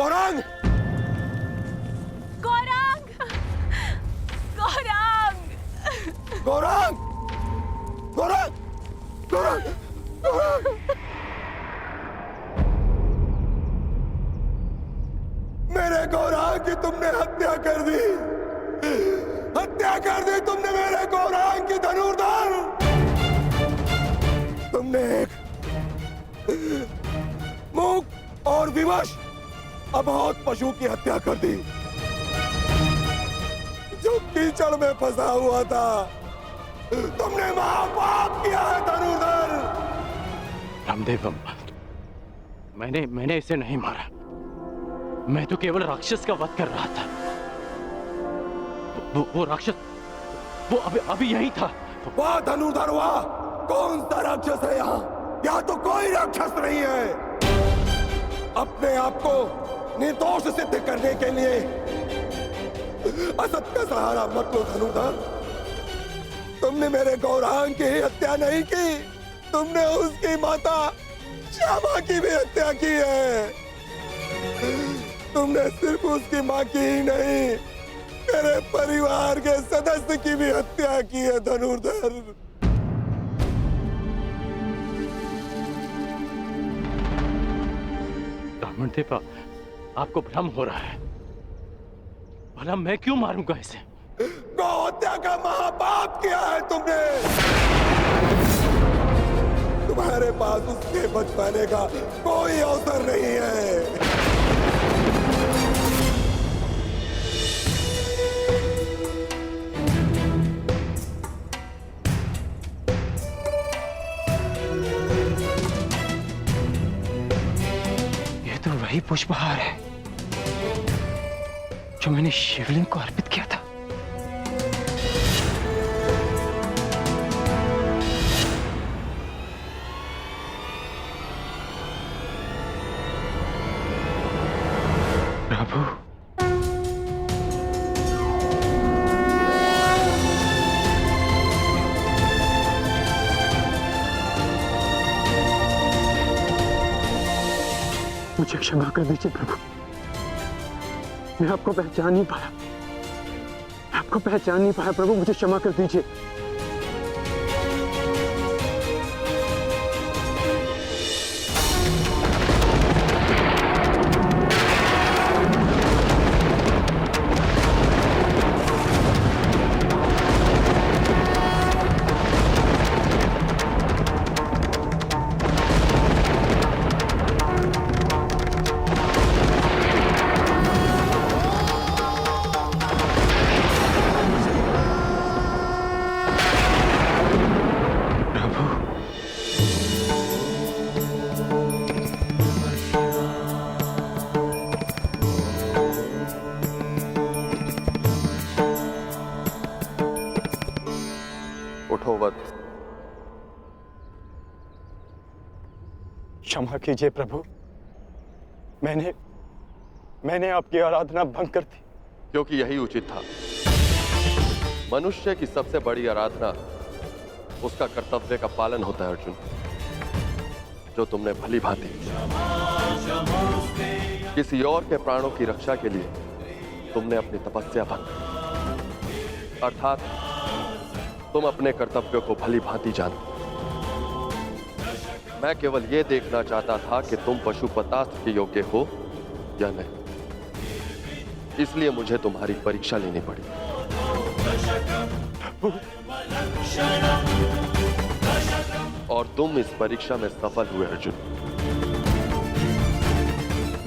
गौरांग! गौरांग! गौरांग! गौरांग! गौरांग! गौरांग! गौरांग! मेरे गौरांग की तुमने हत्या कर दी! हत्या कर दी तुमने मेरे गौरांग की धनुर्धर! तुमने एक मूक और विवश अबोध पशु की हत्या कर दी, जो कीचड़ में फंसा हुआ था। तुमने महापाप किया है धनुर्धर। रामदेव, मैंने इसे नहीं मारा। मैं तो केवल राक्षस का वध कर रहा था। वो राक्षस वो अभी यही था। वाह धनुर्धर वाह! कौन सा राक्षस है यहाँ तो कोई राक्षस नहीं है। अपने आप को निर्दोष सिद्ध करने के लिए असत का सहारा मत लो धनुर्धर। तुमने मेरे गौरांग की हत्या नहीं की, तुमने उसकी माता श्यामा की भी हत्या की है। तुमने सिर्फ उसकी माँ की ही नहीं, मेरे परिवार के सदस्य की भी हत्या की है धनुर्धर। रामदेव, आपको भ्रम हो रहा है। भला मैं क्यों मारूंगा इसे? गौ हत्या का महापाप किया है तुमने। तुम्हारे पास उसके बच पाने का कोई अवसर नहीं है। ये तो वही पुष्पहार है जो मैंने शिवलिंग को अर्पित किया था। प्रभु, मुझे क्षमा कर दीजिए प्रभु। मैं आपको पहचान नहीं पाया। प्रभु, मुझे क्षमा कर दीजिए। क्षमा कीजिए प्रभु, मैंने आपकी आराधना भंग कर दी। क्योंकि यही उचित था। मनुष्य की सबसे बड़ी आराधना उसका कर्तव्य का पालन होता है अर्जुन, जो तुमने भली भांति किसी और के प्राणों की रक्षा के लिए तुमने अपनी तपस्या भंग, अर्थात तुम अपने कर्तव्यों को भली भांति जानते। मैं केवल यह देखना चाहता था कि तुम पशुपतास्त्र के योग्य हो या नहीं, इसलिए मुझे तुम्हारी परीक्षा लेनी पड़ी। और तुम इस परीक्षा में सफल हुए अर्जुन।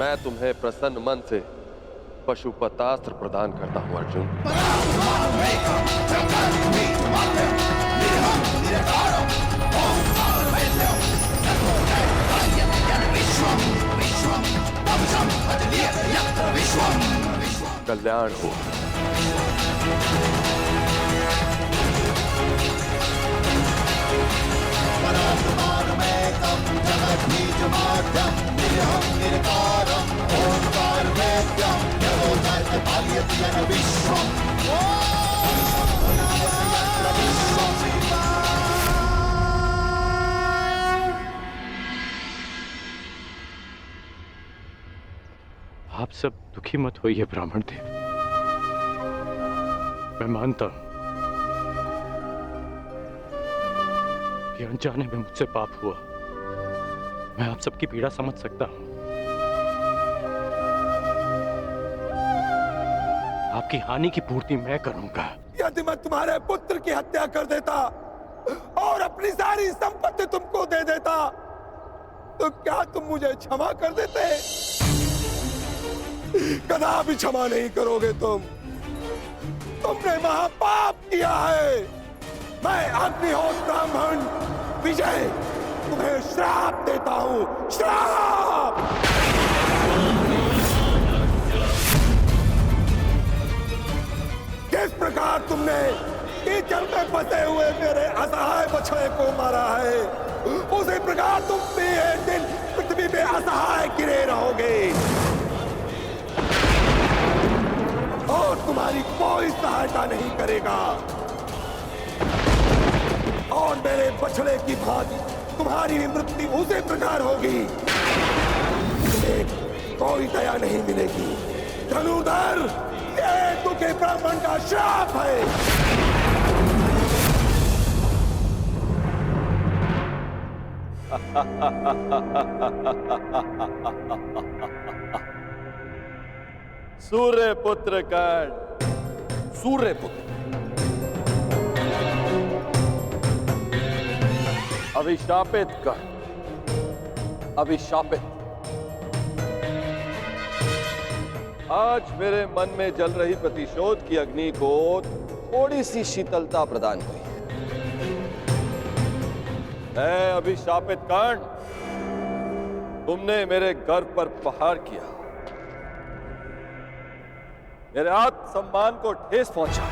मैं तुम्हें प्रसन्न मन से पशुपतास्त्र प्रदान करता हूं अर्जुन। कल्याण हो। आप सब दुखी मत होइए ब्राह्मण देव। मैं मानता हूं कि अनजाने में मुझसे पाप हुआ। मैं आप सबकी पीड़ा समझ सकता हूं। आपकी हानि की पूर्ति मैं करूंगा। यदि मैं तुम्हारे पुत्र की हत्या कर देता और अपनी सारी संपत्ति तुमको दे देता तो क्या तुम मुझे क्षमा कर देते? कदापि क्षमा नहीं करोगे तुम। तुमने महापाप किया है। मैं अग्निहोत्र ब्राह्मण विजय तुम्हें श्राप देता हूं। श्राप! किस प्रकार तुमने कीचड़ में फंसे हुए मेरे असहाय बछड़े को मारा है, उसी प्रकार तुम भी एक दिन पृथ्वी पे असहाय गिरे रहोगे और तुम्हारी कोई सहायता नहीं करेगा। और मेरे बछड़े की भांति तुम्हारी मृत्यु उसी प्रकार होगी। तुम्हें कोई दया नहीं मिलेगी। धनुधर, ये दुखी ब्राह्मण का श्राप है। सूर्य पुत्र कर्ण, सूर्य पुत्र, अभिशापित कर्ण, अभिशापित। आज मेरे मन में जल रही प्रतिशोध की अग्नि को थोड़ी सी शीतलता प्रदान हुई है। अभिशापित कर्ण, तुमने मेरे गर्व पर प्रहार किया, मेरे आत्मसम्मान को ठेस पहुंचा,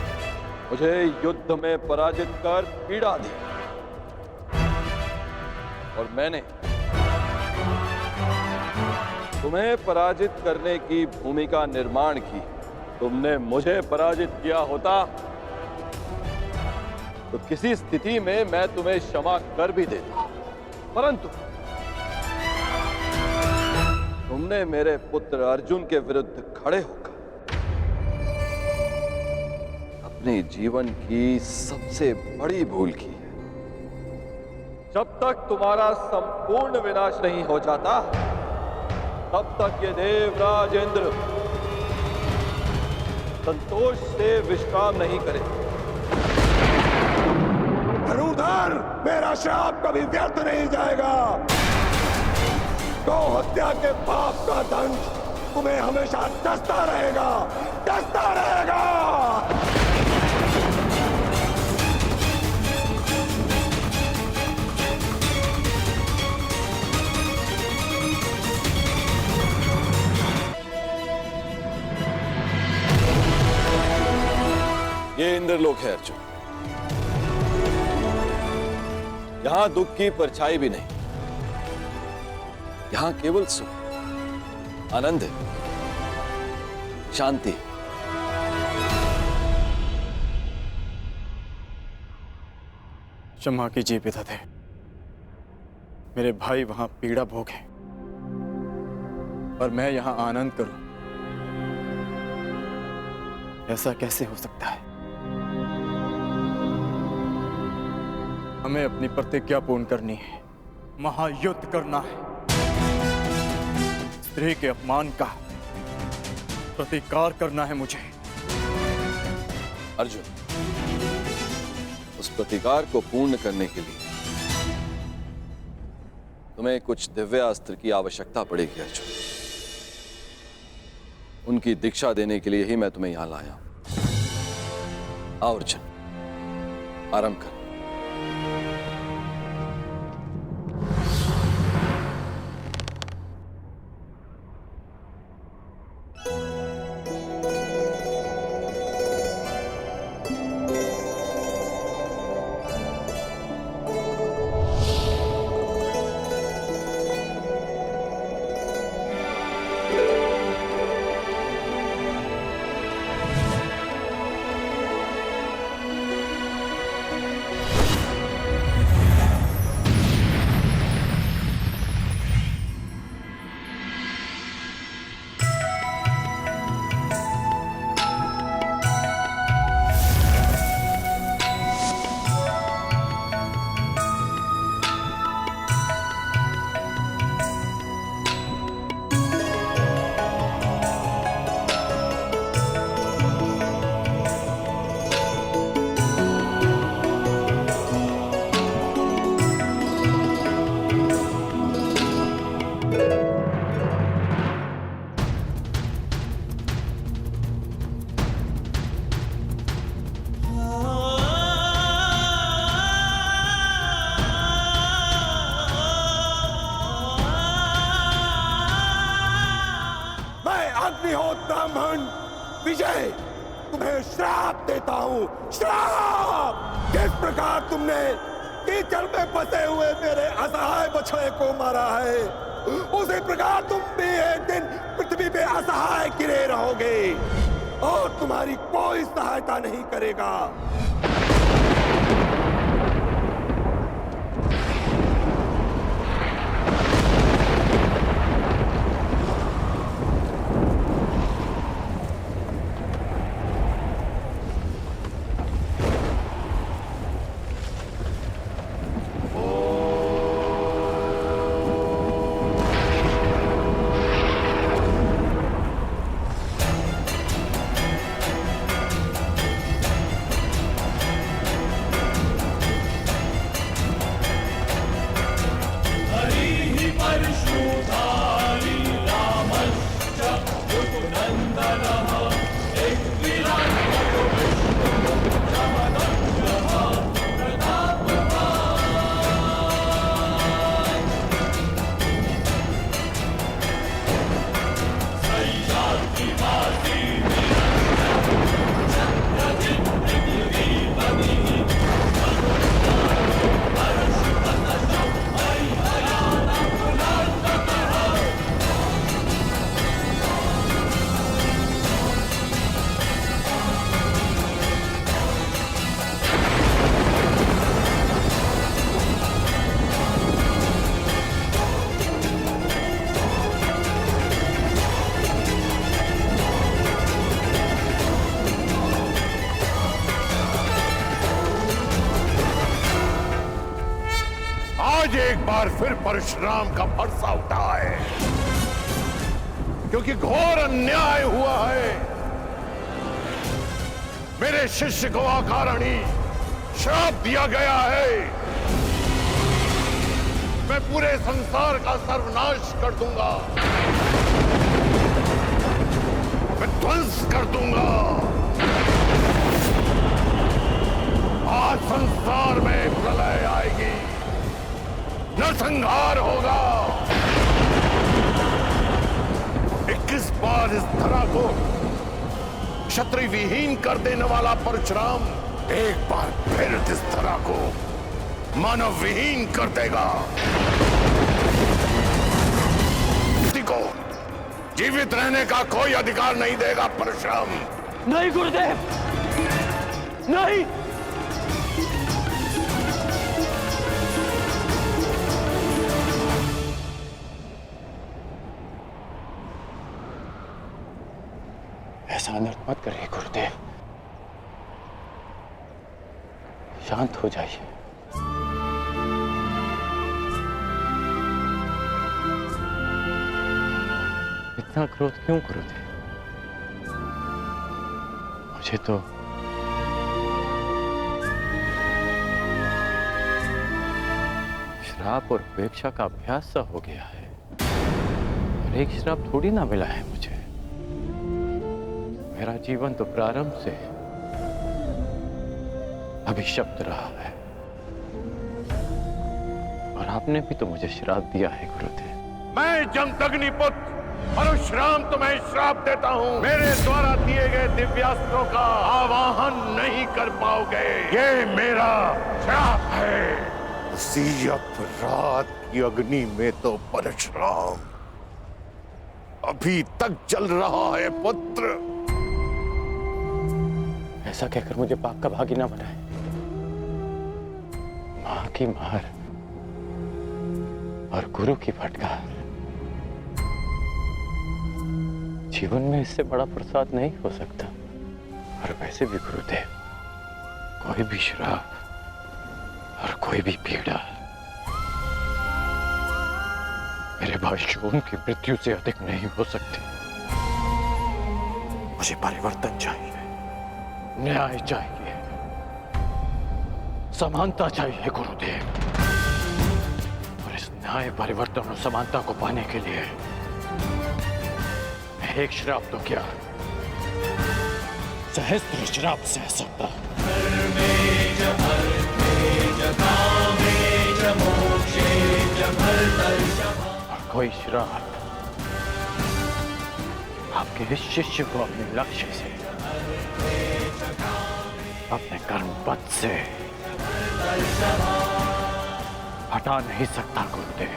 मुझे युद्ध में पराजित कर पीड़ा दी और मैंने तुम्हें पराजित करने की भूमिका निर्माण की। तुमने मुझे पराजित किया होता तो किसी स्थिति में मैं तुम्हें क्षमा कर भी देता, परंतु तुमने मेरे पुत्र अर्जुन के विरुद्ध खड़े होकर अपने जीवन की सबसे बड़ी भूल की है। जब तक तुम्हारा संपूर्ण विनाश नहीं हो जाता तब तक ये देवराज इंद्र संतोष से विश्राम नहीं करे। धनुधर, मेरा श्राप कभी व्यर्थ नहीं जाएगा। गौ हत्या के पाप का दंड तुम्हें हमेशा डसता रहेगा, डसता रहेगा। ये इंद्रलोक है अर्जुन। यहां दुख की परछाई भी नहीं। यहां केवल सुख, आनंद है, शांति। क्षमा कीजिए पितादे, मेरे भाई वहां पीड़ा भोगे और मैं यहां आनंद करूं, ऐसा कैसे हो सकता है? हमें अपनी प्रतिज्ञा पूर्ण करनी है, महायुद्ध करना है। स्त्री के अपमान का प्रतिकार करना है मुझे। अर्जुन, उस प्रतिकार को पूर्ण करने के लिए तुम्हें कुछ दिव्यास्त्र की आवश्यकता पड़ेगी अर्जुन। उनकी दीक्षा देने के लिए ही मैं तुम्हें यहां लाया हूं। आओ अर्जुन, आरंभ कर। विजय, तुम्हें श्राप देता हूं, श्राप। जिस प्रकार तुमने कीचड़ में फंसे हुए मेरे असहाय बछड़े को मारा है, उसी प्रकार तुम भी एक दिन पृथ्वी पे असहाय गिरे रहोगे और तुम्हारी कोई सहायता नहीं करेगा। एक बार फिर परशुराम का भरसा उठा है, क्योंकि घोर अन्याय हुआ है। मेरे शिष्य को अकारणी श्राप दिया गया है। मैं पूरे संसार का सर्वनाश कर दूंगा, मैं ध्वंस कर दूंगा। आज संसार में प्रलय आएगी, नरसंहार होगा। 21 बार इस धरा को क्षत्रिय विहीन कर देने वाला परशुराम एक बार फिर इस धरा को मानव विहीन कर देगा। किसी को जीवित रहने का कोई अधिकार नहीं देगा परशुराम। नहीं गुरुदेव, नहीं। ऐसा अनर्थ मत करिए गुरुदेव, शांत हो जाइए। इतना क्रोध क्यों गुरुदेव? मुझे तो श्राप और उपेक्षा का अभ्यास सा हो गया है, और एक श्राप थोड़ी ना मिला है मुझे। मेरा जीवन तो प्रारंभ से अभिशप्त रहा है, और आपने भी तो मुझे श्राप दिया है गुरुदेव। मैं जमदग्नि पुत्र परशुराम तुम्हें श्राप देता हूँ। मेरे द्वारा दिए गए दिव्यास्त्रों का आवाहन नहीं कर पाओगे। ये मेरा श्राप है। उसी अपराध की अग्नि में तो परशुराम अभी तक जल रहा है पुत्र। ऐसा कहकर मुझे पाप का भागी ना बनाए। मां की मार और गुरु की फटकार, जीवन में इससे बड़ा प्रसाद नहीं हो सकता। और वैसे भी गुरुदेव, कोई भी श्राप और कोई भी पीड़ा मेरे भाई शोम की मृत्यु से अधिक नहीं हो सकती। मुझे परिवर्तन चाहिए, न्याय चाहिए, समानता चाहिए गुरुदेव। और इस न्याय, परिवर्तन और समानता को पाने के लिए मैं एक श्राप तो क्या, सहस्त्र श्राप सह सकता। और कोई श्राप आप के शिष्य को अपने लक्ष्य से, अपने कर्म पथ से हटा नहीं सकता गुरुदेव।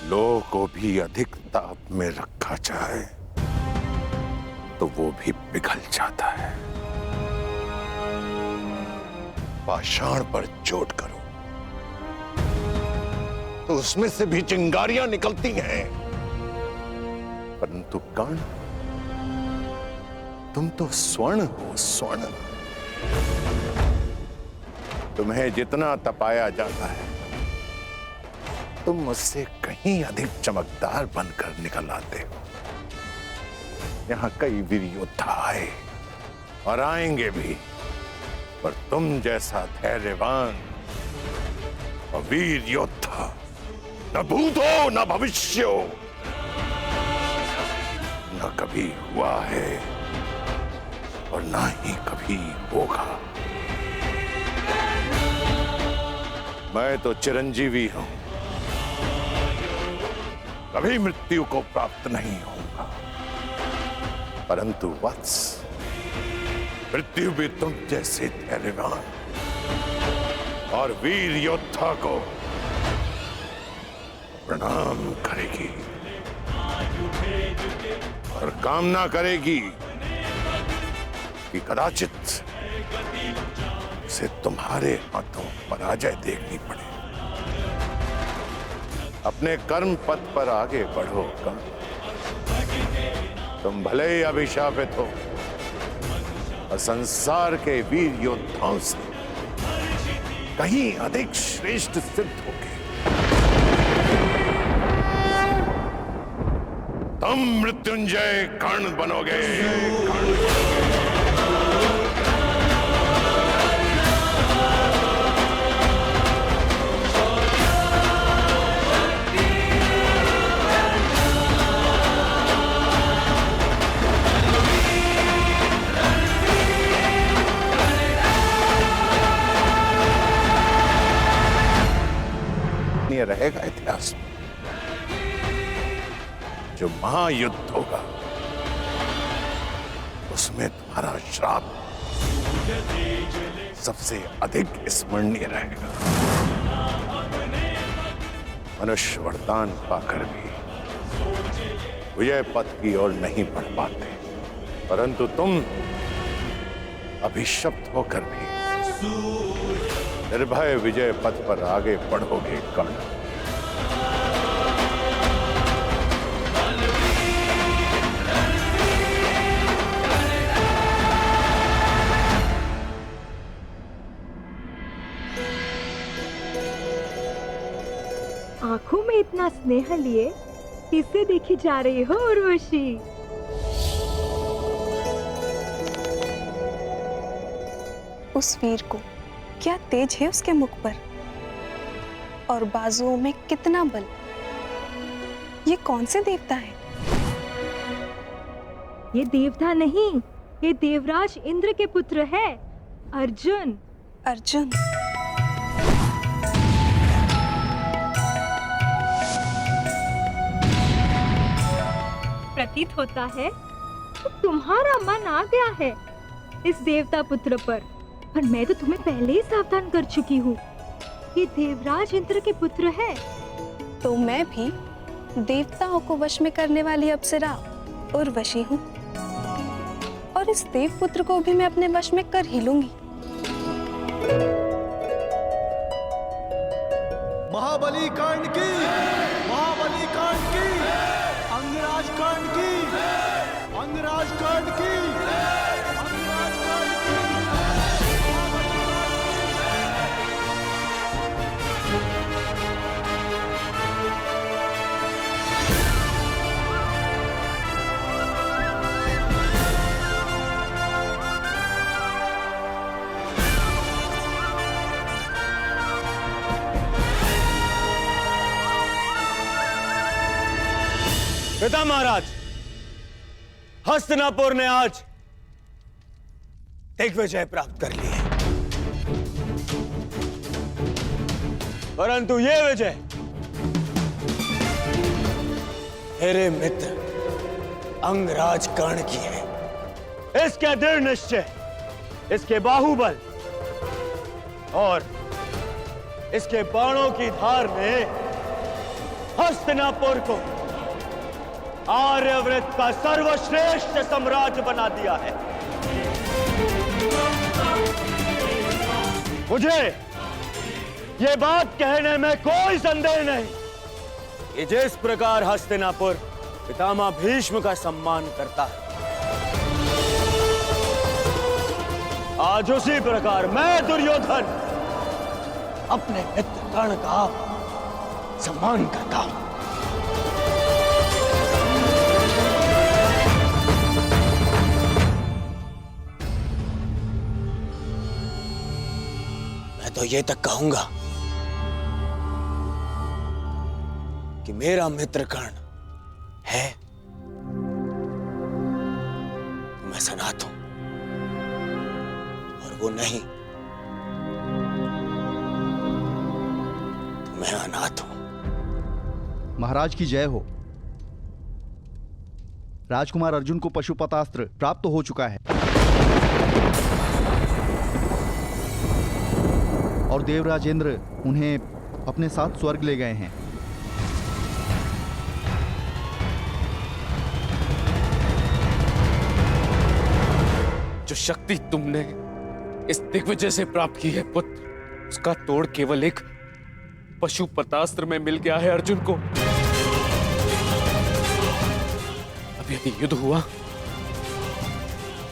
लोह को भी अधिक ताप में रखा जाए तो वो भी पिघल जाता है। पाषाण पर चोट करो तो उसमें से भी चिंगारियां निकलती हैं, परंतु कर्ण, तुम तो स्वर्ण हो, स्वर्ण। तुम्हें जितना तपाया जाता है तुम मुझसे कहीं अधिक चमकदार बनकर निकल आते हो। यहां कई वीर योद्धा आए और आएंगे भी, पर तुम जैसा धैर्यवान और वीर योद्धा न भूत हो न भविष्य हो, न कभी हुआ है और ना ही कभी होगा। मैं तो चिरंजीवी हूं, कभी मृत्यु को प्राप्त नहीं होगा, परंतु वत्स, मृत्यु भी तुम जैसे धैर्यवान और वीर योद्धा को प्रणाम करेगी और कामना करेगी कि कदाचित उसे तुम्हारे हाथों पराजय देखनी पड़े। अपने कर्म पथ पर आगे बढ़ो कर्ण। तुम भले ही अभिशापित हो और संसार के वीर योद्धाओं से कहीं अधिक श्रेष्ठ सिद्ध होगे। तुम मृत्युंजय कर्ण बनोगे, ये रहेगा इतिहास में। जो महायुद्ध होगा उसमें तुम्हारा श्राप सबसे अधिक स्मरणीय रहेगा। मनुष्य वरदान पाकर भी विजय पथ की ओर नहीं बढ़ पाते, परंतु तुम अभिशप्त होकर भी निर्भय विजय पथ पर आगे बढ़ोगे कर्ण। आंखों में इतना स्नेह लिए किससे देखी जा रही हो उर्वशी? उस वीर को क्या तेज है उसके मुख पर और बाजुओं में कितना बल। ये कौन से देवता है? ये देवता नहीं, ये देवराज इंद्र के पुत्र है, अर्जुन। अर्जुन? प्रतीत होता है तो तुम्हारा मन आ गया है इस देवता पुत्र पर मैं तो तुम्हें पहले ही सावधान कर चुकी हूँ। ये देवराज इंद्र के पुत्र है। तो मैं भी देवताओं को वश में करने वाली अप्सरा उर्वशी हूँ और इस देव पुत्र को भी मैं अपने वश में कर ही लूंगी। महाबली कांड की, महाबली कांड की, अंगराज कांड की, अंगराज कांड की, अंगराज कांड की। पिता महाराज, हस्तिनापुर ने आज दिग्विजय प्राप्त कर ली है, परंतु ये विजय मेरे मित्र अंगराज कर्ण की है। इसके दृढ़ निश्चय, इसके बाहुबल और इसके बाणों की धार ने हस्तिनापुर को आर्यवृत्त का सर्वश्रेष्ठ साम्राज्य बना दिया है। मुझे ये बात कहने में कोई संदेह नहीं कि जिस प्रकार हस्तिनापुर पितामह भीष्म का सम्मान करता है, आज उसी प्रकार मैं दुर्योधन अपने मित्र कर्ण का सम्मान करता हूं। मैं तो ये तक कहूंगा कि मेरा मित्र कर्ण है तो मैं सनात हूं, और वो नहीं तो मैं अनाथ हूं। महाराज की जय हो। राजकुमार अर्जुन को पशुपतास्त्र प्राप्त हो चुका है और देवराजेंद्र उन्हें अपने साथ स्वर्ग ले गए हैं। जो शक्ति तुमने इस दिग्विजय से प्राप्त की है पुत्र, उसका तोड़ केवल एक पशुपतास्त्र में मिल गया है अर्जुन को। अब यदि युद्ध हुआ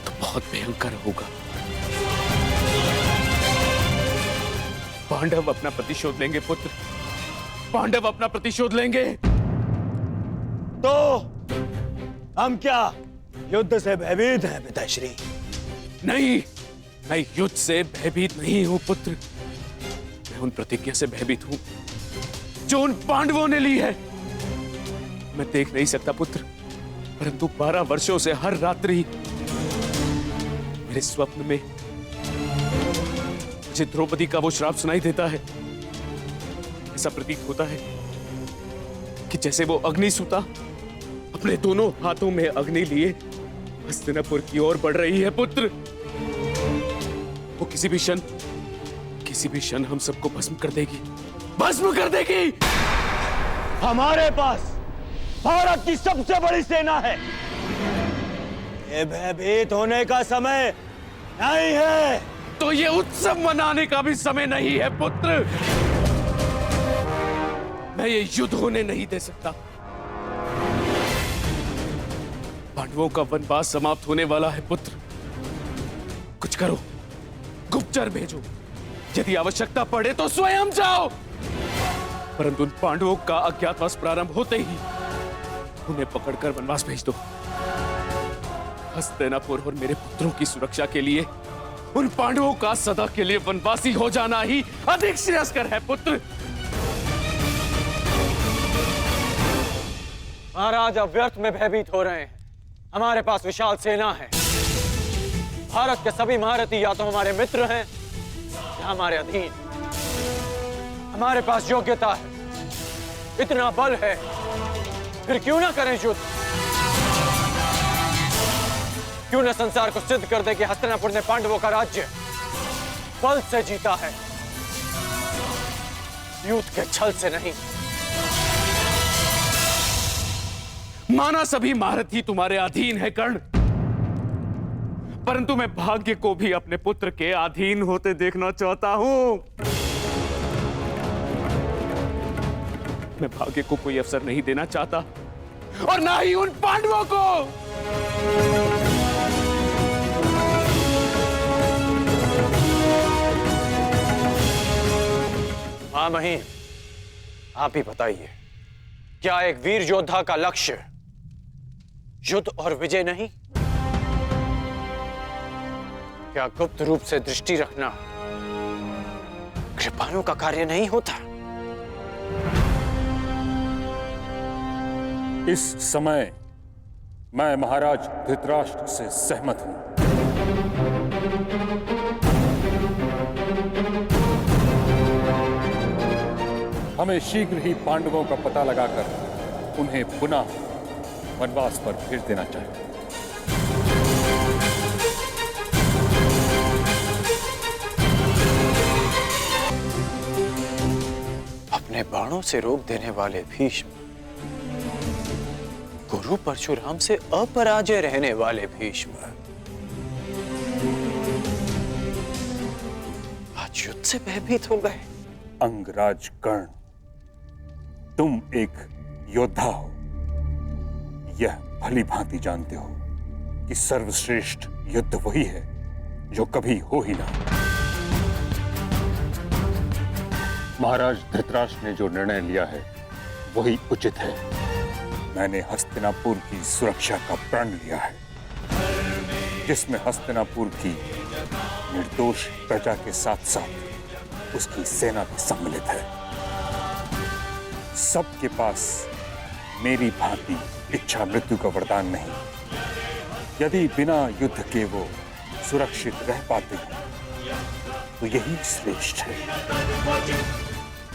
तो बहुत भयंकर होगा। पांडव अपना प्रतिशोध लेंगे पुत्र, पांडव अपना प्रतिशोध लेंगे। तो हम क्या युद्ध से भयभीत हैं पिताश्री? नहीं, मैं युद्ध से भयभीत नहीं हूं पुत्र। मैं उन प्रतिज्ञा से भयभीत हूं जो उन पांडवों ने ली है। मैं देख नहीं सकता पुत्र, परंतु 12 वर्षों से हर रात्रि मेरे स्वप्न में मुझे द्रौपदी का वो श्राप सुनाई देता है। ऐसा प्रतीत होता है कि जैसे वो अग्निसूता अपने दोनों हाथों में अग्नि लिए हस्तिनापुर की ओर बढ़ रही है पुत्र। वो किसी भी क्षण हम सबको भस्म कर देगी, भस्म कर देगी। हमारे पास भारत की सबसे बड़ी सेना है। ये भयभीत होने का समय नहीं है। तो ये उत्सव मनाने का भी समय नहीं है पुत्र। मैं ये युद्ध होने नहीं दे सकता। पांडवों का वनवास समाप्त होने वाला है पुत्र। कुछ करो, गुप्तचर भेजो, यदि आवश्यकता पड़े तो स्वयं जाओ, परंतु उन पांडवों का अज्ञातवास प्रारंभ होते ही उन्हें पकड़कर वनवास भेज दो। हस्तिनापुर और मेरे पुत्रों की सुरक्षा के लिए उन पांडवों का सदा के लिए वनवासी हो जाना ही अधिक श्रेयस्कर है पुत्र। महाराज अब व्यर्थ में भयभीत हो रहे हैं। हमारे पास विशाल सेना है। भारत के सभी महारथी या तो हमारे मित्र हैं या हमारे अधीन। हमारे पास योग्यता है, इतना बल है, फिर क्यों ना करें युद्ध? क्यों न संसार को सिद्ध कर दे कि हस्तिनापुर ने पांडवों का राज्य बल से जीता है, युद्ध के छल से नहीं। माना सभी महारथी तुम्हारे अधीन है कर्ण, परंतु मैं भाग्य को भी अपने पुत्र के अधीन होते देखना चाहता हूं। मैं भाग्य को कोई अवसर नहीं देना चाहता और ना ही उन पांडवों को। हाँ महीन, आप ही बताइए, क्या एक वीर योद्धा का लक्ष्य युद्ध और विजय नहीं? क्या गुप्त रूप से दृष्टि रखना कृपाणु का कार्य नहीं होता? इस समय मैं महाराज धृतराष्ट्र से सहमत हूं। हमें शीघ्र ही पांडवों का पता लगाकर उन्हें पुनः वनवास पर भेज देना चाहिए। अपने बाणों से रोक देने वाले भीष्म, गुरु परशुराम से अपराजय रहने वाले भीष्म, आज युद्ध से भयभीत हो गए। अंगराज कर्ण, तुम एक योद्धा हो, यह भली भांति जानते हो कि सर्वश्रेष्ठ युद्ध वही है जो कभी हो ही ना। महाराज धृतराष्ट्र ने जो निर्णय लिया है वही उचित है। मैंने हस्तिनापुर की सुरक्षा का प्रण लिया है, जिसमें हस्तिनापुर की निर्दोष प्रजा के साथ साथ उसकी सेना भी सम्मिलित है। सबके पास मेरी भांति इच्छा मृत्यु का वरदान नहीं। यदि बिना युद्ध के वो सुरक्षित रह पाते हैं तो यही श्रेष्ठ है,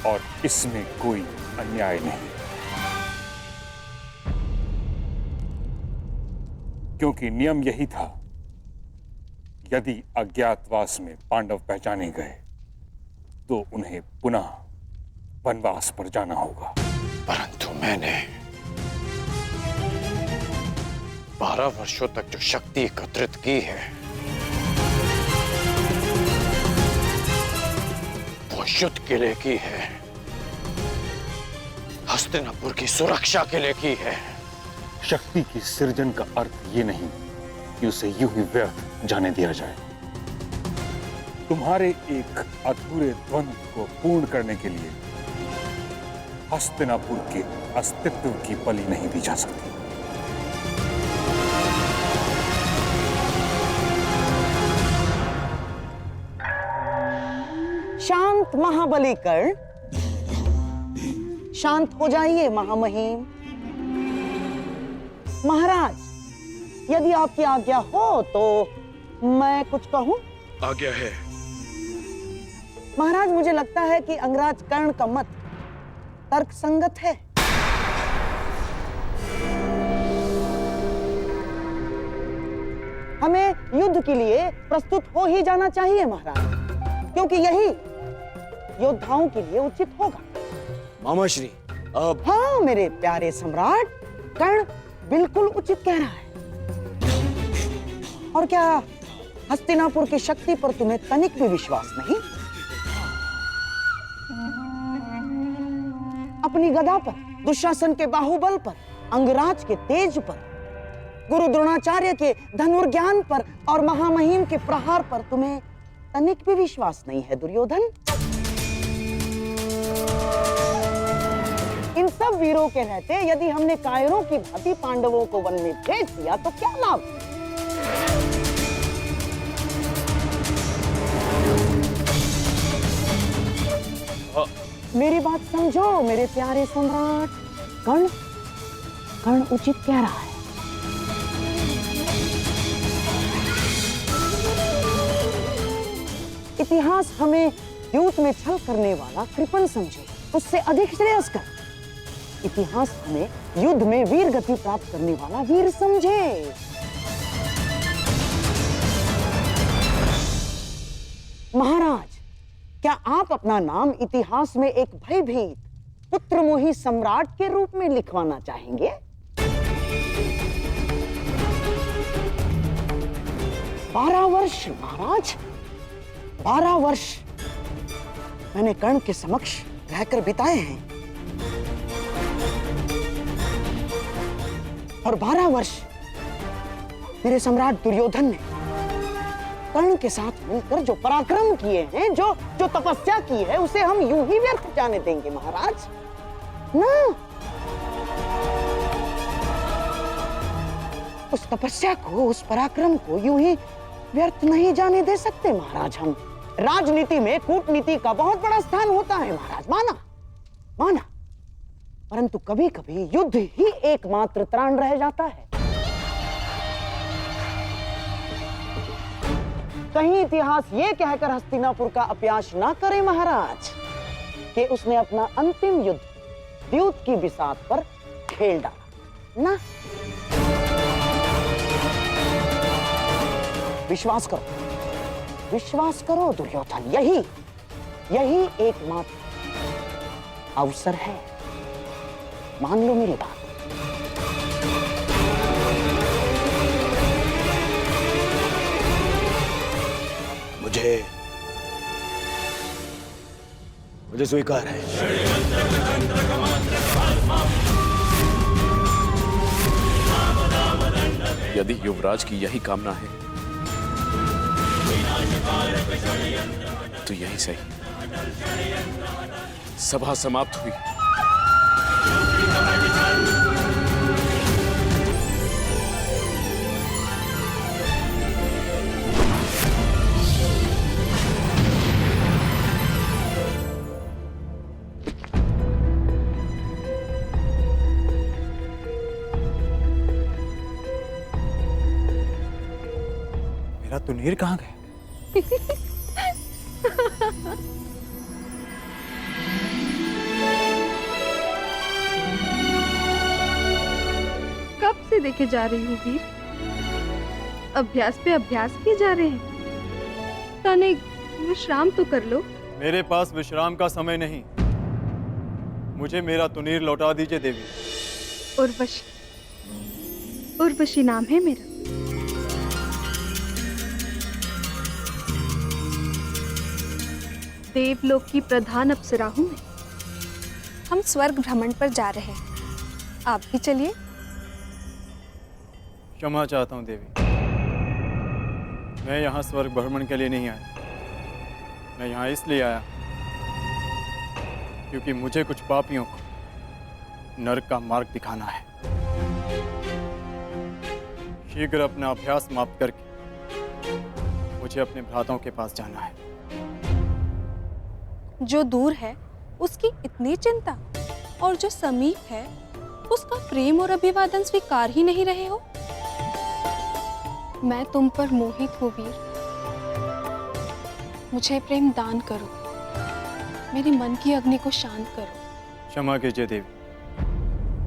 और इसमें कोई अन्याय नहीं, क्योंकि नियम यही था। यदि अज्ञातवास में पांडव पहचाने गए तो उन्हें पुनः वनवास पर जाना होगा। परंतु मैंने 12 वर्षों तक जो शक्ति एकत्रित की है वो युद्ध के लिए की है, हस्तिनापुर की सुरक्षा के लिए की है। शक्ति की सृजन का अर्थ ये नहीं कि उसे यूं ही व्यर्थ जाने दिया जाए। तुम्हारे एक अधूरे द्वंद्व को पूर्ण करने के लिए हस्तिनापुर के अस्तित्व की बलि नहीं दी जा सकती। शांत महाबली कर्ण, शांत हो जाइए महामहिम। महाराज, यदि आपकी आज्ञा हो तो मैं कुछ कहूं? आज्ञा है। महाराज, मुझे लगता है कि अंगराज कर्ण का मत तर्क संगत है। हमें युद्ध के लिए प्रस्तुत हो ही जाना चाहिए महाराज, क्योंकि यही योद्धाओं के लिए उचित होगा। मामा श्री, अब हाँ मेरे प्यारे सम्राट, कर्ण बिल्कुल उचित कह रहा है। और क्या हस्तिनापुर की शक्ति पर तुम्हें तनिक भी विश्वास नहीं? अपनी गदा पर, दुशासन के बाहुबल पर, अंगराज के तेज पर, गुरु द्रोणाचार्य के धनुर्ज्ञान पर और महामहिम के प्रहार पर तुम्हें तनिक भी विश्वास नहीं है दुर्योधन? इन सब वीरों के रहते यदि हमने कायरों की भांति पांडवों को वन में भेज दिया तो क्या लाभ? मेरी बात समझो मेरे प्यारे सम्राट। कर्ण उचित कह रहा है। इतिहास हमें युद्ध में छल करने वाला कृपण समझे, उससे अधिक श्रेयस्कर। इतिहास हमें युद्ध में वीर गति प्राप्त करने वाला वीर समझे। महाराज, क्या आप अपना नाम इतिहास में एक भयभीत पुत्रमोही सम्राट के रूप में लिखवाना चाहेंगे? बारह वर्ष महाराज, 12 वर्ष मैंने कर्ण के समक्ष रहकर बिताए हैं, और 12 वर्ष मेरे सम्राट दुर्योधन ने कर्ण के साथ मिलकर जो पराक्रम किए हैं, जो तपस्या की है, उसे हम यूं ही व्यर्थ जाने देंगे महाराज? ना, उस तपस्या को, उस पराक्रम को यूं ही व्यर्थ नहीं जाने दे सकते महाराज। हम राजनीति में कूटनीति का बहुत बड़ा स्थान होता है महाराज, माना, परंतु कभी कभी युद्ध ही एकमात्र त्राण रह जाता है। कहीं इतिहास ये कहकर हस्तिनापुर का अपयाश ना करे महाराज कि उसने अपना अंतिम युद्ध द्यूत की बिसात पर खेल डाला ना। विश्वास करो दुर्योधन, यही एकमात्र अवसर है, मान लो मेरी बात। मुझे स्वीकार है। यदि युवराज की यही कामना है तो यही सही। सभा समाप्त हुई। तुनीर कहाँ गए? कब से देखे जा रही हूँ वीर, अभ्यास पे अभ्यास किए जा रहे हैं। तनिक विश्राम तो कर लो। मेरे पास विश्राम का समय नहीं, मुझे मेरा तुनीर लौटा दीजिए देवी। उर्वशी नाम है मेरा। देवलोक की प्रधान अप्सरा हूँ मैं। हम स्वर्ग भ्रमण पर जा रहे हैं, आप भी चलिए। क्षमा चाहता हूँ देवी, मैं यहाँ स्वर्ग भ्रमण के लिए नहीं आया। मैं यहाँ इसलिए आया क्योंकि मुझे कुछ पापियों को नरक का मार्ग दिखाना है। शीघ्र अपना अभ्यास समाप्त करके मुझे अपने भ्राताओं के पास जाना है। जो दूर है उसकी इतनी चिंता, और जो समीप है उसका प्रेम और अभिवादन स्वीकार ही नहीं रहे हो। मैं तुम पर मोहित हूँ वीर, मुझे प्रेम दान करो, मेरे मन की अग्नि को शांत करो। क्षमा कीजिए देवी,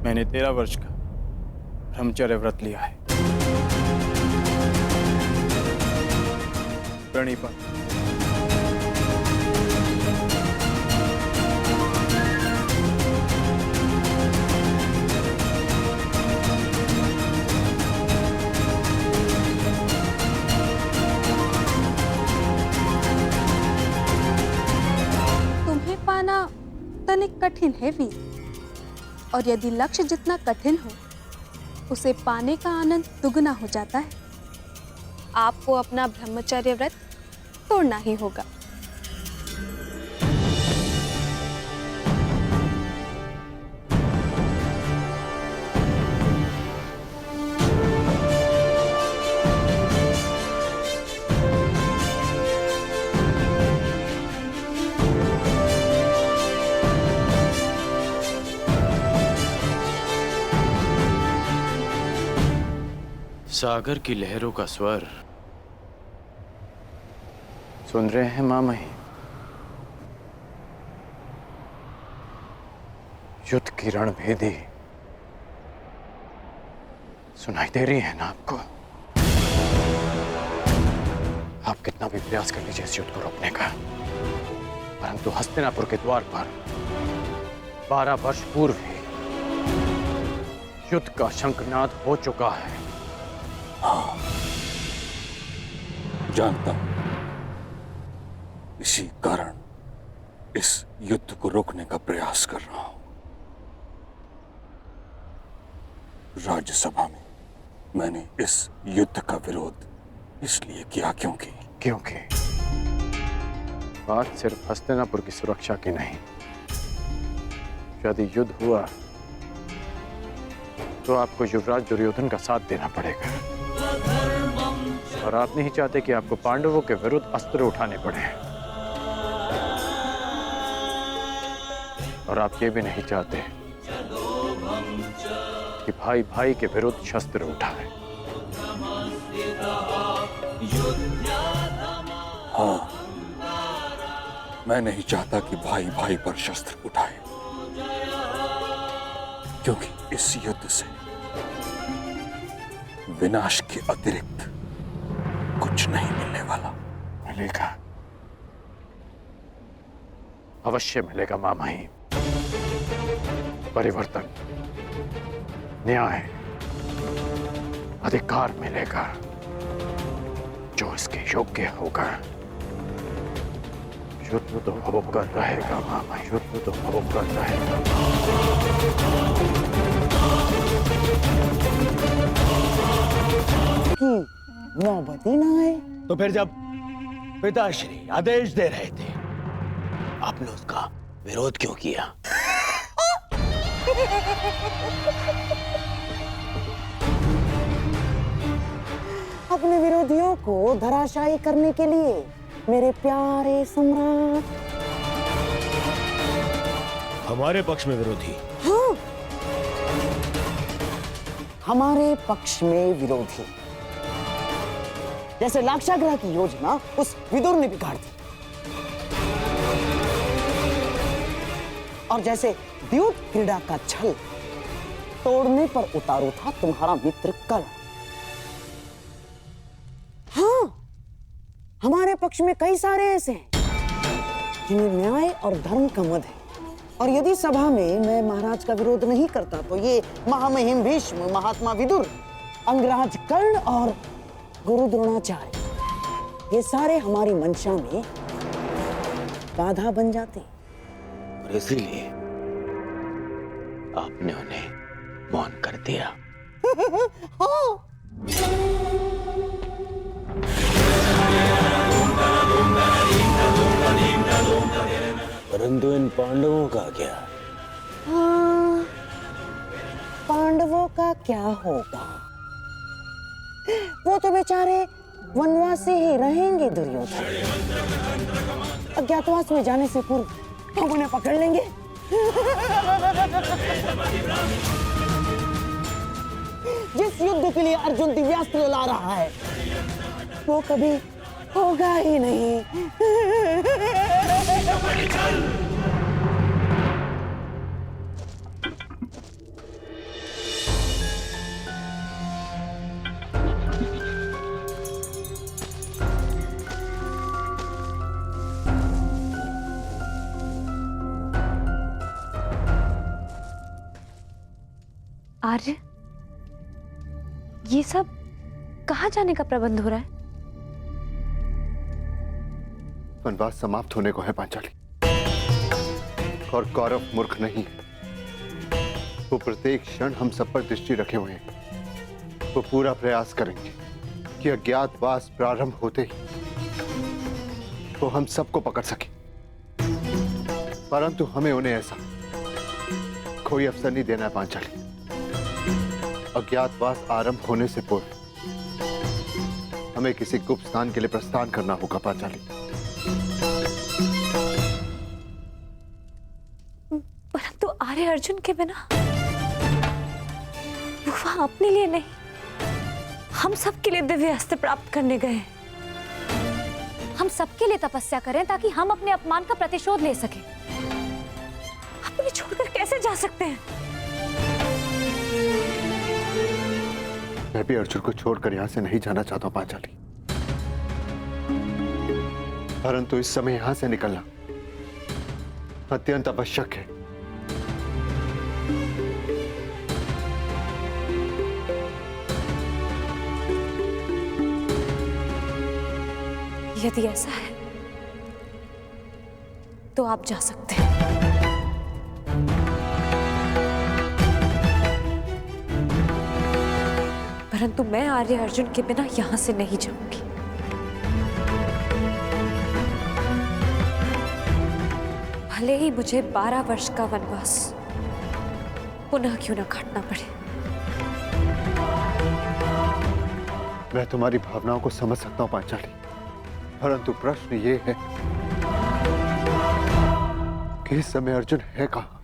मैंने 13 वर्ष का ब्रह्मचर्य व्रत लिया है। प्रणिपात। तनिक कठिन है वीर, और यदि लक्ष्य जितना कठिन हो उसे पाने का आनंद दुगना हो जाता है। आपको अपना ब्रह्मचर्य व्रत तोड़ना ही होगा। सागर की लहरों का स्वर सुन रहे हैं मामही? युद्ध की रणभेदी सुनाई दे रही है ना आपको? आप कितना भी प्रयास कर लीजिए इस युद्ध को रोकने का, परंतु हस्तिनापुर के द्वार पर 12 वर्ष पूर्व ही युद्ध का शंखनाद हो चुका है। हाँ, जानता हूं। इसी कारण इस युद्ध को रोकने का प्रयास कर रहा हूं। राज्यसभा में मैंने इस युद्ध का विरोध इसलिए किया क्योंकि बात सिर्फ हस्तिनापुर की सुरक्षा की नहीं। यदि युद्ध हुआ तो आपको युवराज दुर्योधन का साथ देना पड़ेगा, और आप नहीं चाहते कि आपको पांडवों के विरुद्ध अस्त्र उठाने पड़े, और आप ये भी नहीं चाहते कि भाई भाई के विरुद्ध शस्त्र उठाए। हाँ, मैं नहीं चाहता कि भाई भाई पर शस्त्र उठाए, क्योंकि इस युद्ध से विनाश के अतिरिक्त कुछ नहीं मिलने वाला। मिलेगा, अवश्य मिलेगा मामाही। परिवर्तन, न्याय, अधिकार मिलेगा जो इसके योग्य होगा। युद्ध तो अब कर रहेगा मामा, युद्ध तो अब कर रहेगा। नौबत ही ना आए तो फिर जब पिताश्री आदेश दे रहे थे, आपने उसका विरोध क्यों किया? अपने विरोधियों को धराशायी करने के लिए मेरे प्यारे सम्राट। हमारे पक्ष में विरोधी? हाँ, हमारे पक्ष में विरोधी। जैसे लाक्षागृह की योजना उस विदुर ने बिगाड़ दी, और जैसे द्यूत क्रीड़ा का छल तोड़ने पर उतारू था तुम्हारा मित्र कर्ण। हाँ, हमारे पक्ष में कई सारे ऐसे हैं जिन्हें न्याय और धर्म का मद है, और यदि सभा में मैं महाराज का विरोध नहीं करता तो ये महामहिम भीष्म, महात्मा विदुर, अंगराज कर्ण और गुरु द्रोणाचार्य, ये सारे हमारी मंशा में बाधा बन जाते। और इसीलिए आपने उन्हें मौन कर दिया। हाँ। परंतु इन पांडवों का क्या? हाँ, पांडवों का क्या होगा? वो तो बेचारे वनवासी ही रहेंगे दुर्योधन। अज्ञातवास में जाने से पूर्व हम उन्हें पकड़ लेंगे। जिस युद्ध के लिए अर्जुन दिव्यास्त्र ला रहा है वो कभी होगा ही नहीं। आर्य, ये सब कहाँ जाने का प्रबंध हो रहा है? वनवास समाप्त होने को है पांचाली, और कौरव मूर्ख नहीं है। वो प्रत्येक क्षण हम सब पर दृष्टि रखे हुए हैं। वो पूरा प्रयास करेंगे कि अज्ञातवास प्रारंभ होते ही वो हम सबको पकड़ सके, परंतु हमें उन्हें ऐसा कोई अवसर नहीं देना है पांचाली। अज्ञातवास आरंभ होने से पूर्व हमें किसी गुप्त स्थान के लिए प्रस्थान करना होगा पांचाली। परंतु आर्य अर्जुन के बिना वो वहां अपने लिए नहीं, हम सबके लिए दिव्य अस्त्र प्राप्त करने गए। हम सबके लिए तपस्या करें ताकि हम अपने अपमान का प्रतिशोध ले सकें। आप उन्हें छोड़कर कैसे जा सकते हैं? मैं भी अर्जुन को छोड़कर यहां से नहीं जाना चाहता हूं पांचाली, परंतु इस समय यहां से निकलना अत्यंत आवश्यक है। यदि ऐसा है तो आप जा सकते हैं। परंतु मैं आर्य अर्जुन के बिना यहां से नहीं जाऊंगी। भले ही मुझे 12 वर्ष का वनवास पुनः क्यों न काटना पड़े। मैं तुम्हारी भावनाओं को समझ सकता हूं पांचाली, परंतु प्रश्न ये है कि इस समय अर्जुन है कहां?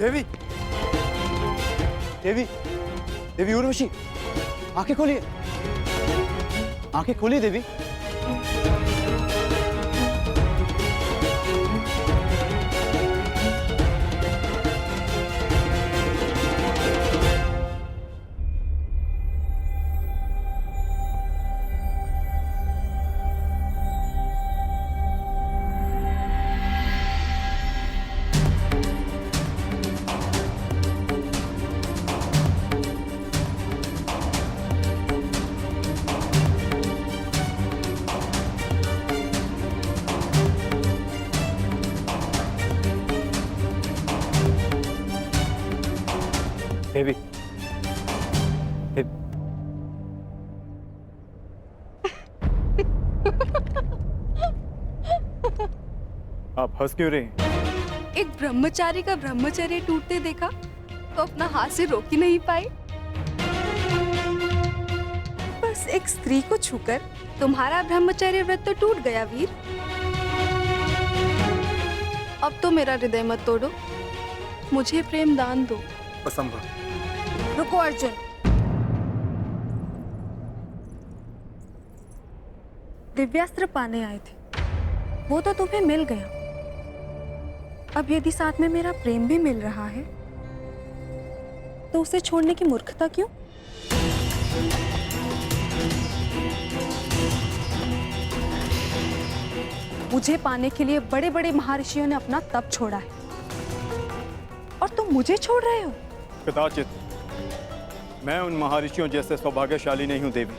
देवी, देवी, देवी उर्वशी, आंखें खोलिए, आंखें खोलिए देवी। देवी, आप हंस क्यों रहे हैं? एक ब्रह्मचारी का ब्रह्मचर्य टूटते देखा तो अपना हाथ से रोक ही नहीं पाए। बस एक स्त्री को छूकर तुम्हारा ब्रह्मचर्य व्रत तो टूट गया वीर। अब तो मेरा हृदय मत तोड़ो, मुझे प्रेम दान दो। असंभव। रुको अर्जुन, दिव्यास्त्र पाने आए थे, वो तो तुम्हें मिल गया। अब यदि साथ में मेरा प्रेम भी मिल रहा है तो उसे छोड़ने की मूर्खता क्यों? मुझे पाने के लिए बड़े बड़े महर्षियों ने अपना तप छोड़ा है और तुम मुझे छोड़ रहे हो? कदाचित मैं उन महर्षियों जैसे सौभाग्यशाली नहीं हूं देवी।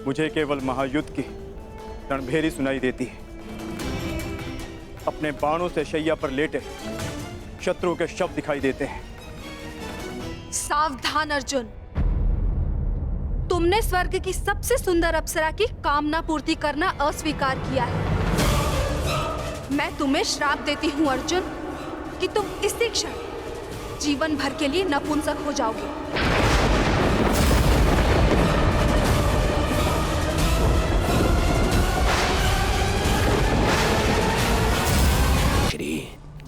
मुझे केवल महायुद्ध की रणभेरी सुनाई देती है। अपने बाणों से शैया पर लेटे शत्रु के शव दिखाई देते हैं। सावधान अर्जुन, तुमने स्वर्ग की सबसे सुंदर अप्सरा की कामना पूर्ति करना अस्वीकार किया है। मैं तुम्हें श्राप देती हूँ अर्जुन कि तुम इसी क्षण जीवन भर के लिए नपुंसक हो जाओगे। श्री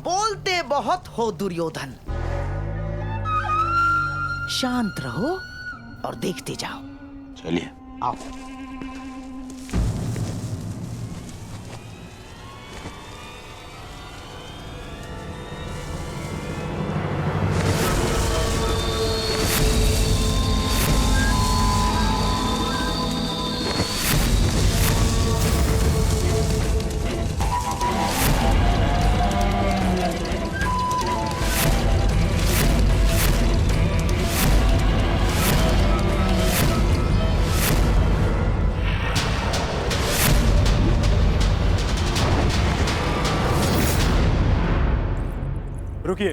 बोलते बहुत हो दुर्योधन, शांत रहो और देखते जाओ। चलिए आओ। रुकिए।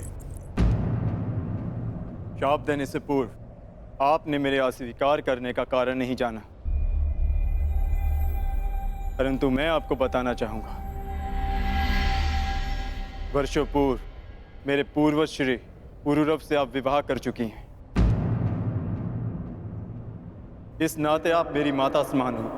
शाप देने से पूर्व आपने मेरे अस्वीकार करने का कारण नहीं जाना, परंतु मैं आपको बताना चाहूंगा। वर्षों पूर्व मेरे पूर्वज श्री पुरुरव से आप विवाह कर चुकी हैं। इस नाते आप मेरी माता समान हो।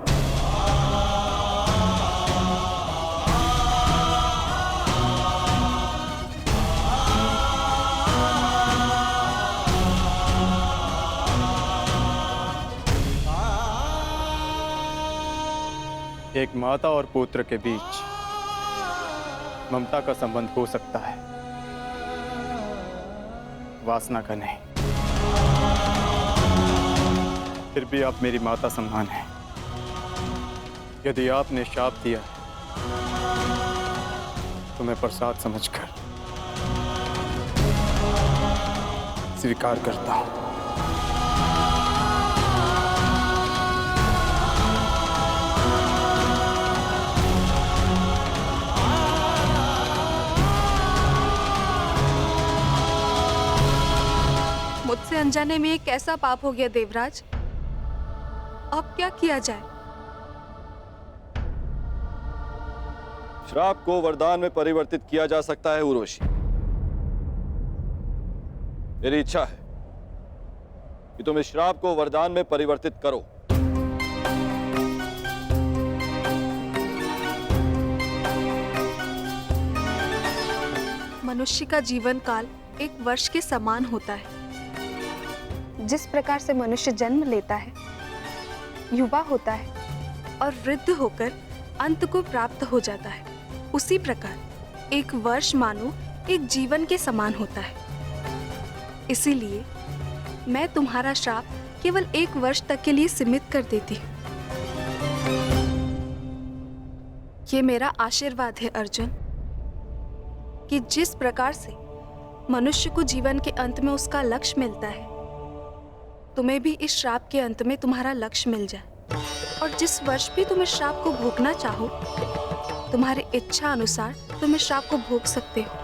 एक माता और पुत्र के बीच ममता का संबंध हो सकता है, वासना का नहीं। फिर भी आप मेरी माता समान हैं। यदि आपने शाप दिया तो मैं प्रसाद समझकर स्वीकार करता हूं। मुझसे अनजाने में एक ऐसा पाप हो गया देवराज, अब क्या किया जाए? श्राप को वरदान में परिवर्तित किया जा सकता है उर्वशी। मेरी इच्छा है कि तुम इस श्राप को वरदान में परिवर्तित करो। मनुष्य का जीवन काल एक वर्ष के समान होता है। जिस प्रकार से मनुष्य जन्म लेता है, युवा होता है और वृद्ध होकर अंत को प्राप्त हो जाता है, उसी प्रकार एक वर्ष मानो एक जीवन के समान होता है। इसीलिए मैं तुम्हारा श्राप केवल 1 वर्ष तक के लिए सीमित कर देती हूँ। ये मेरा आशीर्वाद है अर्जुन, कि जिस प्रकार से मनुष्य को जीवन के अंत में उसका लक्ष्य मिलता है, तुम्हें भी इस श्राप के अंत में तुम्हारा लक्ष्य मिल जाए। और जिस वर्ष भी तुम इस श्राप को भोगना चाहो, तुम्हारी इच्छा अनुसार तुम इस श्राप को भोग सकते हो।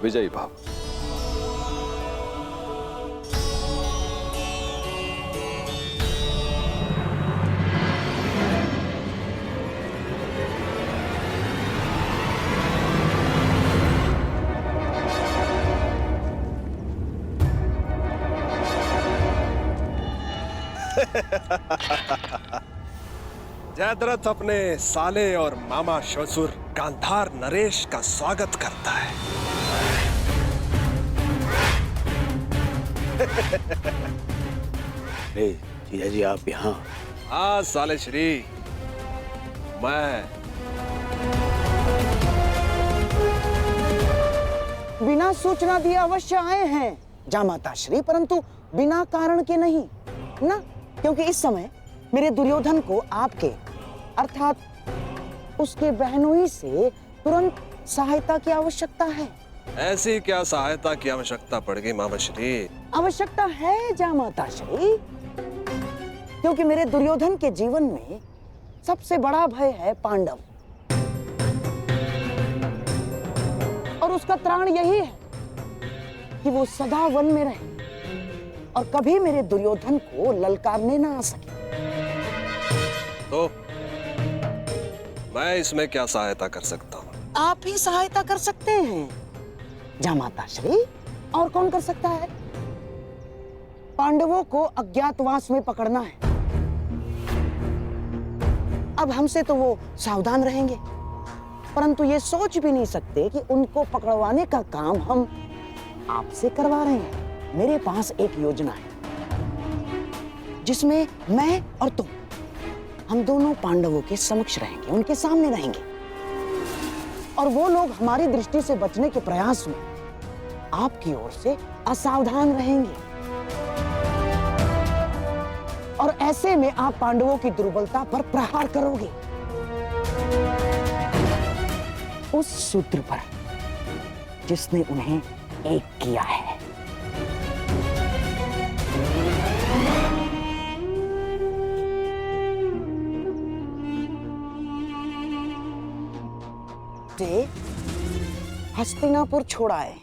विजयी भाव। जयद्रथ अपने साले और मामा ससुर गांधार नरेश का स्वागत करता है। जीजा जी आप यहाँ? हाँ साले श्री, मैं बिना सूचना दिए अवश्य आए हैं जामाता श्री, परंतु बिना कारण के नहीं ना, क्योंकि इस समय मेरे दुर्योधन को आपके अर्थात उसके बहनोई से तुरंत सहायता की आवश्यकता है। ऐसी क्या सहायता की आवश्यकता पड़ गई मामा श्री? आवश्यकता है जामाता श्री, क्योंकि मेरे दुर्योधन के जीवन में सबसे बड़ा भय है पांडव, और उसका त्राण यही है कि वो सदा वन में रहे और कभी मेरे दुर्योधन को ललकारने ना आ सके। तो मैं इसमें क्या सहायता कर सकता हूँ? आप ही सहायता कर सकते हैं जामाता श्री, और कौन कर सकता है? पांडवों को अज्ञातवास में पकड़ना है। अब हमसे तो वो सावधान रहेंगे, परंतु ये सोच भी नहीं सकते कि उनको पकड़वाने का काम हम आपसे करवा रहे हैं। मेरे पास एक योजना है जिसमें मैं और तुम, हम दोनों पांडवों के समक्ष रहेंगे, उनके सामने रहेंगे, और वो लोग हमारी दृष्टि से बचने के प्रयास में आपकी ओर से असावधान रहेंगे, और ऐसे में आप पांडवों की दुर्बलता पर प्रहार करोगे, उस सूत्र पर जिसने उन्हें एक किया है। ते हस्तिनापुर छोड़ाए।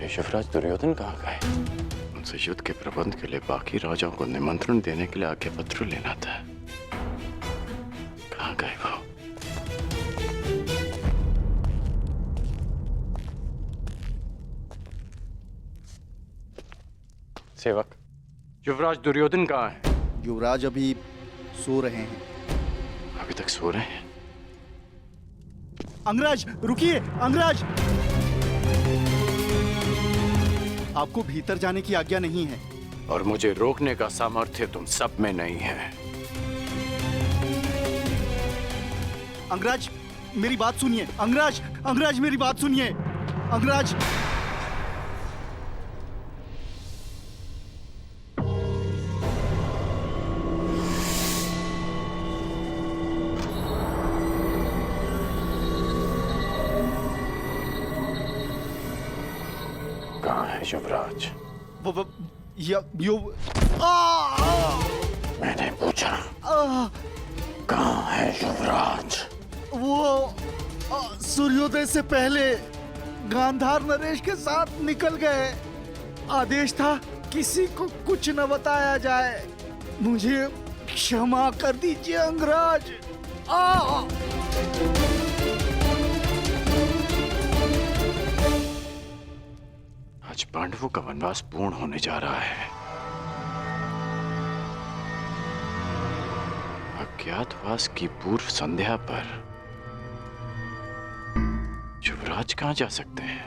यशवराज दुर्योधन कहाँ गए? उनसे युद्ध के प्रबंध के लिए बाकी राजाओं को निमंत्रण देने के लिए आज्ञा पत्र लेना था। कहाँ गए वो? सेवक, युवराज दुर्योधन कहाँ है? युवराज अभी सो रहे हैं। अभी तक सो रहे हैं? अंगराज रुकिए, अंगराज! आपको भीतर जाने की आज्ञा नहीं है। और मुझे रोकने का सामर्थ्य तुम सब में नहीं है। अंगराज मेरी बात सुनिए, अंगराज, अंगराज मेरी बात सुनिए, अंगराज। कहाँ है युवराज? मैंने पूछा। कहाँ है युवराज? वो सूर्योदय से पहले गांधार नरेश के साथ निकल गए। आदेश था किसी को कुछ न बताया जाए। मुझे क्षमा कर दीजिए अंगराज। आज पांडवों का वनवास पूर्ण होने जा रहा है। अज्ञातवास की पूर्व संध्या पर युवराज कहाँ जा सकते हैं?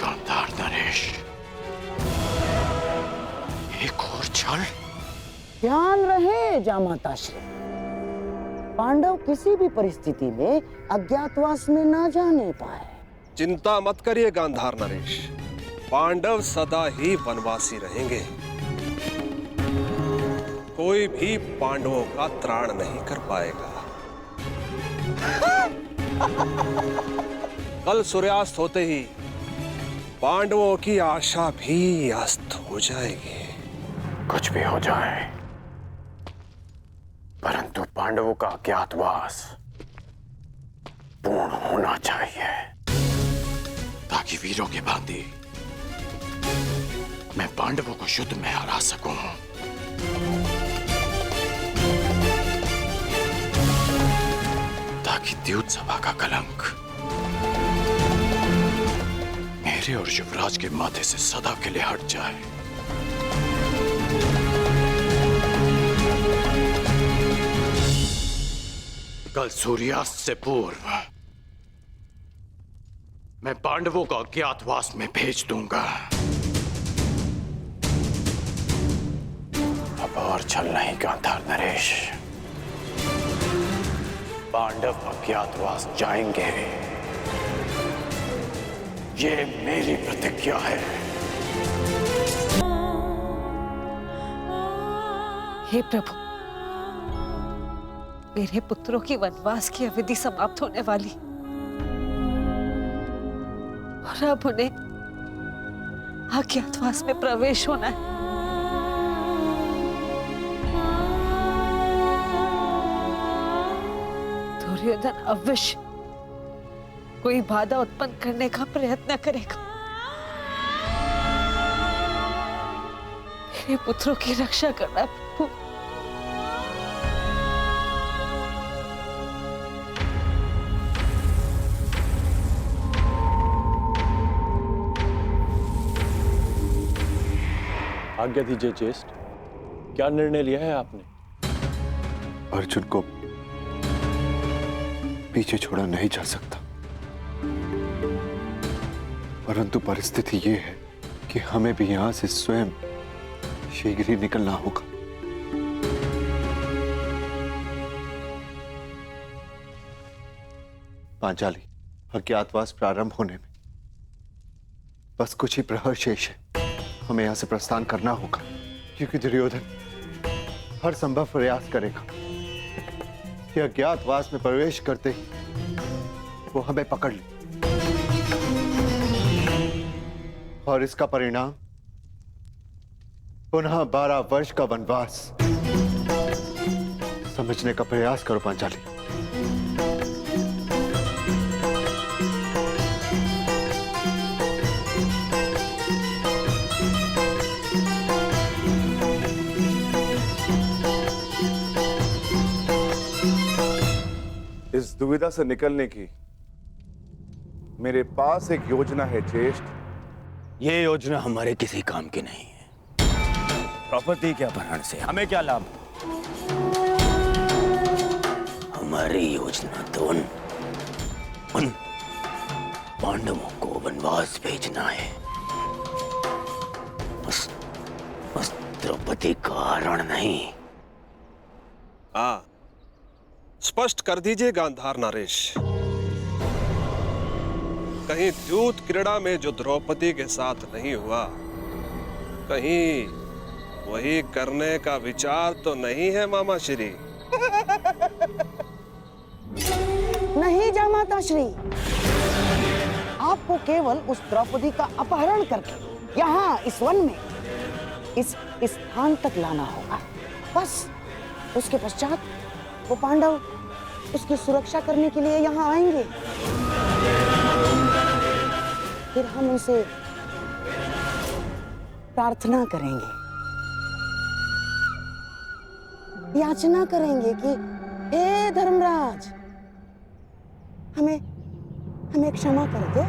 गांधार नरेश, एक और छल। ध्यान रहे जामाताश्री, पांडव किसी भी परिस्थिति में अज्ञातवास में ना जाने पाए। चिंता मत करिए गांधार नरेश, पांडव सदा ही वनवासी रहेंगे। कोई भी पांडवों का त्राण नहीं कर पाएगा। कल सूर्यास्त होते ही पांडवों की आशा भी अस्त हो जाएगी। कुछ भी हो जाए, परंतु पांडवों का अज्ञातवास पूर्ण होना चाहिए, ताकि वीरों के भांति मैं पांडवों को युद्ध में हरा सकूं। ताकि द्यूत सभा का कलंक मेरे और युवराज के माथे से सदा के लिए हट जाए। कल सूर्यास्त से पूर्व मैं पांडवों को अज्ञातवास में भेज दूंगा। अब और छल नहीं गांधार नरेश, पांडव अज्ञातवास जाएंगे, ये मेरी प्रतिज्ञा है। हे प्रभु, मेरे पुत्रों की वनवास की अवधि समाप्त होने वाली और अब उन्हें अज्ञातवास में प्रवेश होना है। दुर्योधन अवश्य कोई बाधा उत्पन्न करने का प्रयत्न करेगा। मेरे पुत्रों की रक्षा करना प्रभु। आज्ञा दीजिए ज्येष्ठ, क्या निर्णय लिया है आपने? अर्जुन को पीछे छोड़ा नहीं जा सकता, परंतु परिस्थिति ये है कि हमें भी यहां से स्वयं शीघ्र ही निकलना होगा। पांचाली, अज्ञातवास प्रारंभ होने में बस कुछ ही प्रहर शेष है। हमें यहां से प्रस्थान करना होगा, क्योंकि दुर्योधन हर संभव प्रयास करेगा कि अज्ञातवास में प्रवेश करते ही वो हमें पकड़ ले, और इसका परिणाम पुनः 12 वर्ष का वनवास। समझने का प्रयास करो पांचाली। इस दुविधा से निकलने की मेरे पास एक योजना है ज्येष्ठ। ये योजना हमारे किसी काम की नहीं है। प्रॉपर्टी के अपहरण से हमें क्या लाभ? हमारी योजना तो उन पांडवों को वनवास भेजना है। उस द्रौपदी का हरण नहीं। हाँ, स्पष्ट कर दीजिए गांधार नरेश, कहीं द्यूत क्रीड़ा में जो द्रौपदी के साथ नहीं हुआ, कहीं वही करने का विचार तो नहीं है मामा श्री? नहीं जामाता श्री, आपको केवल उस द्रौपदी का अपहरण करके यहाँ इस वन में इस स्थान तक लाना होगा। बस उसके पश्चात वो पांडव उसकी सुरक्षा करने के लिए यहाँ आएंगे। फिर हम उनसे प्रार्थना करेंगे, याचना करेंगे कि हे धर्मराज, हमें क्षमा कर दो।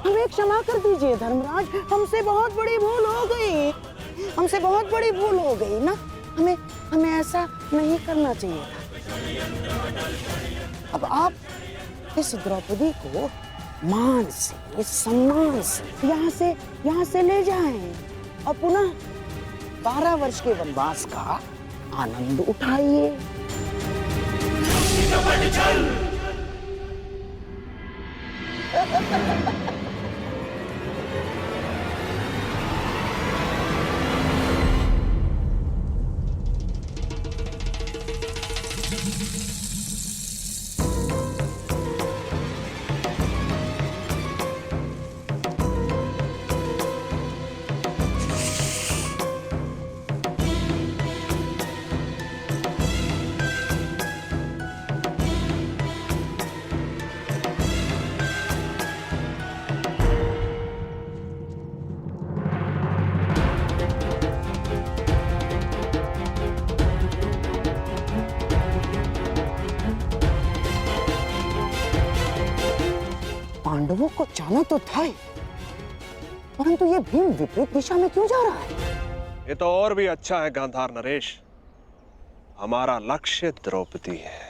हमें क्षमा कर दीजिए धर्मराज, हमसे बहुत बड़ी भूल हो गई, हमसे बहुत बड़ी भूल हो गई ना। हमें ऐसा नहीं करना चाहिए था। अब आप इस द्रौपदी को मान से, सम्मान से यहाँ से ले जाएं और पुनः 12 वर्ष के वनवास का आनंद उठाइए। पांडवों को जाना तो था ही, परंतु ये भीम विपरीत दिशा में क्यों जा रहा है? ये तो और भी अच्छा है गांधार नरेश। हमारा लक्ष्य द्रौपदी है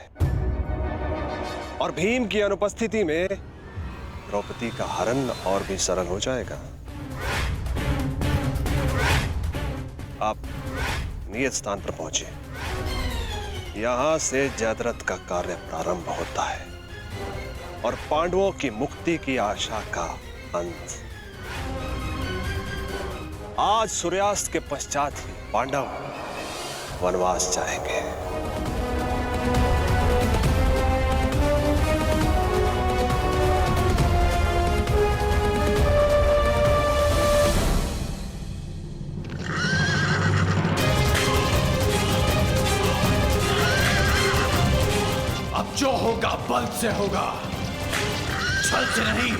और भीम की अनुपस्थिति में द्रौपदी का हरण और भी सरल हो जाएगा। आप नियत स्थान पर पहुंचे। यहां से जयद्रथ का कार्य प्रारंभ होता है और पांडवों की मुक्ति की आशा का अंत। आज सूर्यास्त के पश्चात ही पांडव वनवास जाएंगे। अब जो होगा बल से होगा, छल से नहीं।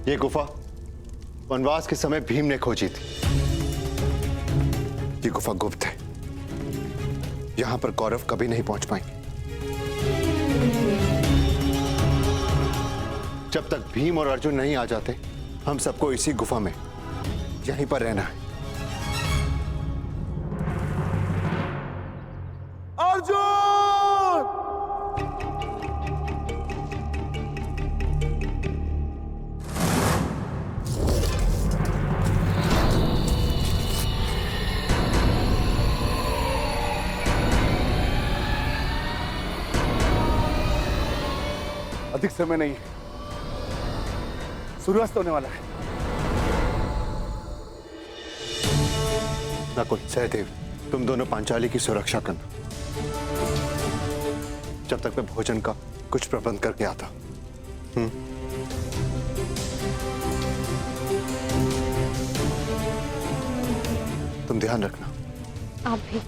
ये गुफा वनवास के समय भीम ने खोजी थी। ये गुफा गुप्त है, यहां पर कौरव कभी नहीं पहुंच पाएंगे। जब तक भीम और अर्जुन नहीं आ जाते, हम सबको इसी गुफा में यहीं पर रहना है। अर्जुन! अधिक समय नहीं है, सूर्यास्त होने वाला है। नकुल, सहदेव, तुम दोनों पांचाली की सुरक्षा करना, जब तक मैं भोजन का कुछ प्रबंध करके आता। तुम ध्यान रखना। आप भी।